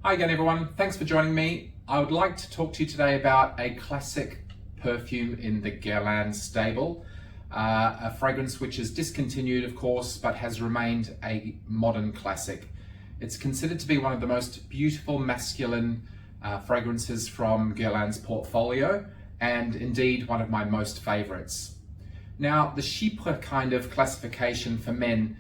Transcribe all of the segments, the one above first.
Hi again everyone, thanks for joining me. I would like to talk to you today about a classic perfume in the Guerlain stable. A fragrance which is discontinued of course, but has remained a modern classic. It's considered to be one of the most beautiful masculine fragrances from Guerlain's portfolio, and indeed one of my most favorites. Now, the Chypre kind of classification for men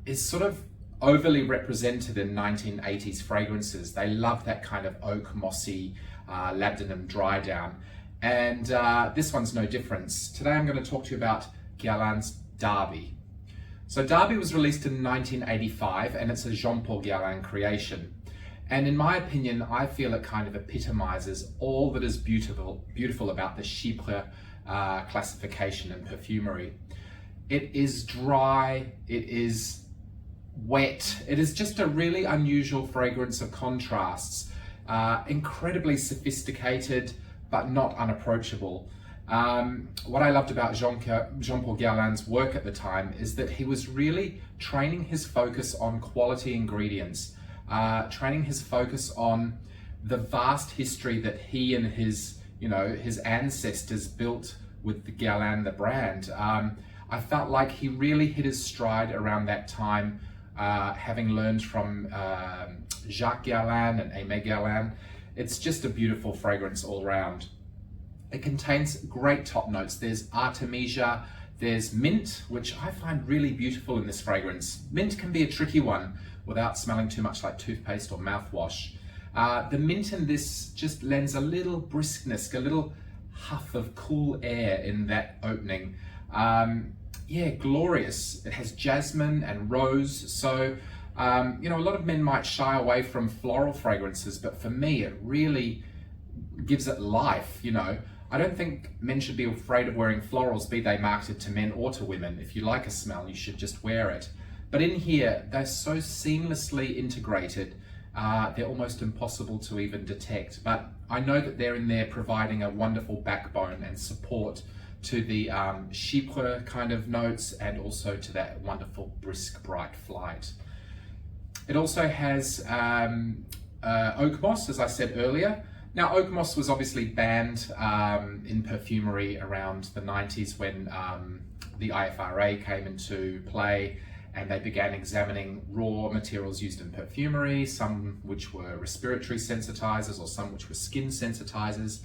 is sort of overly represented in 1980s fragrances. They love that kind of oak, mossy, labdanum dry down. And this one's no difference. Today I'm going to talk to you about Guerlain's Derby. So Derby was released in 1985 and it's a Jean-Paul Guerlain creation. And in my opinion, I feel it kind of epitomizes all that is beautiful about the Chypre classification and perfumery. It is dry, it is wet. It is just a really unusual fragrance of contrasts, incredibly sophisticated, but not unapproachable. What I loved about Jean-Paul Guerlain's work at the time is that he was really training his focus on quality ingredients, training his focus on the vast history that he and his ancestors built with the Guerlain, the brand. I felt like he really hit his stride around that time, having learned from Jacques Guerlain and Aimé Guerlain. It's just a beautiful fragrance all around. It contains great top notes. There's Artemisia, there's mint, which I find really beautiful in this fragrance. Mint can be a tricky one without smelling too much like toothpaste or mouthwash. The mint in this just lends a little briskness, a little huff of cool air in that opening. Yeah, glorious. It has jasmine and rose. So, a lot of men might shy away from floral fragrances, but for me, it really gives it life, I don't think men should be afraid of wearing florals, be they marketed to men or to women. If you like a smell, you should just wear it. But in here, they're so seamlessly integrated, they're almost impossible to even detect. But I know that they're in there providing a wonderful backbone and support to the Chypre kind of notes, and also to that wonderful brisk bright flight. It also has oak moss, as I said earlier. Now, oak moss was obviously banned in perfumery around the 90s when the IFRA came into play, and they began examining raw materials used in perfumery, some which were respiratory sensitizers or some which were skin sensitizers.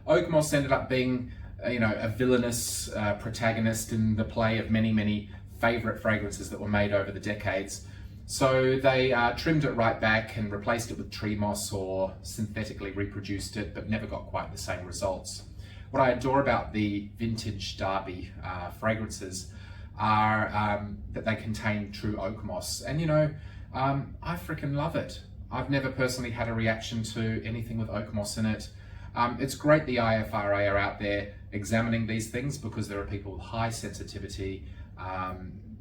Oak moss ended up being a villainous protagonist in the play of many favorite fragrances that were made over the decades. So they trimmed it right back and replaced it with tree moss or synthetically reproduced it, but never got quite the same results. What I adore about the vintage Derby fragrances are that they contain true oak moss. And I freaking love it. I've never personally had a reaction to anything with oak moss in it. It's great the IFRA are out there examining these things, because there are people with high sensitivity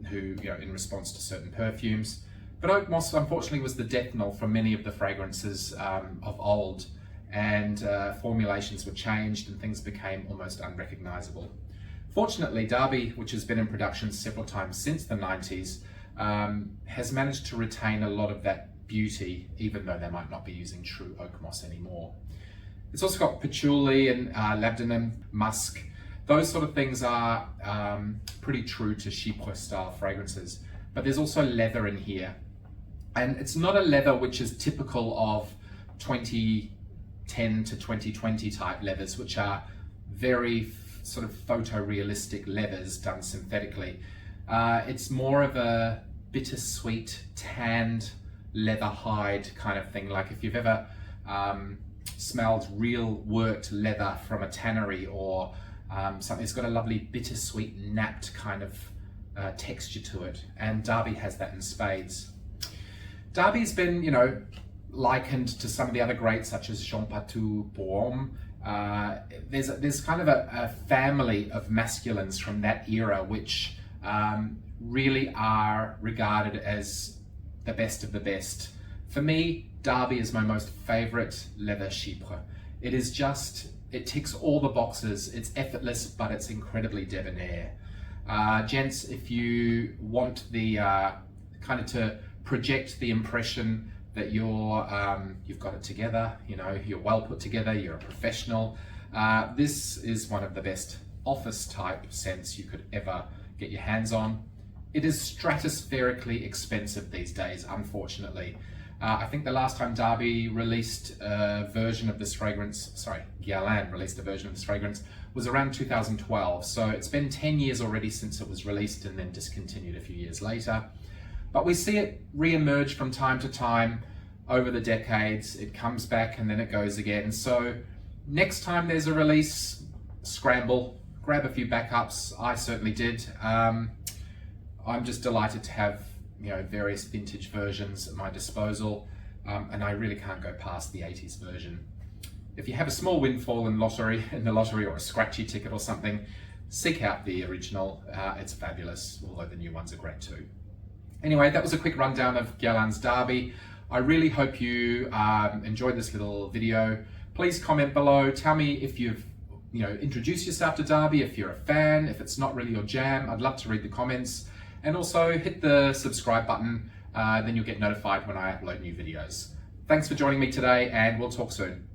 who, in response to certain perfumes. But oak moss, unfortunately, was the death knell for many of the fragrances of old, and formulations were changed and things became almost unrecognizable. Fortunately, Derby, which has been in production several times since the 90s, has managed to retain a lot of that beauty, even though they might not be using true oak moss anymore. It's also got patchouli and labdanum, musk. Those sort of things are pretty true to Chypre style fragrances. But there's also leather in here. And it's not a leather which is typical of 2010 to 2020 type leathers, which are very sort of photorealistic leathers done synthetically. It's more of a bittersweet, tanned leather hide kind of thing. Like if you've ever smelled real worked leather from a tannery or something, it's got a lovely bittersweet napped kind of texture to it, and Derby has that in spades. Derby's been, likened to some of the other greats such as Jean Patou Bourhomme. There's kind of a family of masculines from that era which really are regarded as the best of the best. For me, Derby is my most favorite leather Chypre. It ticks all the boxes. It's effortless, but it's incredibly debonair. Gents, if you want the kind of to project the impression that you've got it together, you know, you're well put together, you're a professional. This is one of the best office type scents you could ever get your hands on. It is stratospherically expensive these days, unfortunately. I think the last time Derby released a version of this fragrance, Guerlain released a version of this fragrance, was around 2012. So it's been 10 years already since it was released and then discontinued a few years later. But we see it re-emerge from time to time over the decades. It comes back and then it goes again. So next time there's a release, scramble, grab a few backups. I certainly did. I'm just delighted to have, you know, various vintage versions at my disposal, and I really can't go past the 80s version. If you have a small windfall in the lottery or a scratchy ticket or something, seek out the original. It's fabulous, although the new ones are great too. Anyway, that was a quick rundown of Guerlain's Derby. I really hope you enjoyed this little video. Please comment below. Tell me if you've introduced yourself to Derby, if you're a fan, if it's not really your jam. I'd love to read the comments. And also hit the subscribe button, then you'll get notified when I upload new videos. Thanks for joining me today, and we'll talk soon.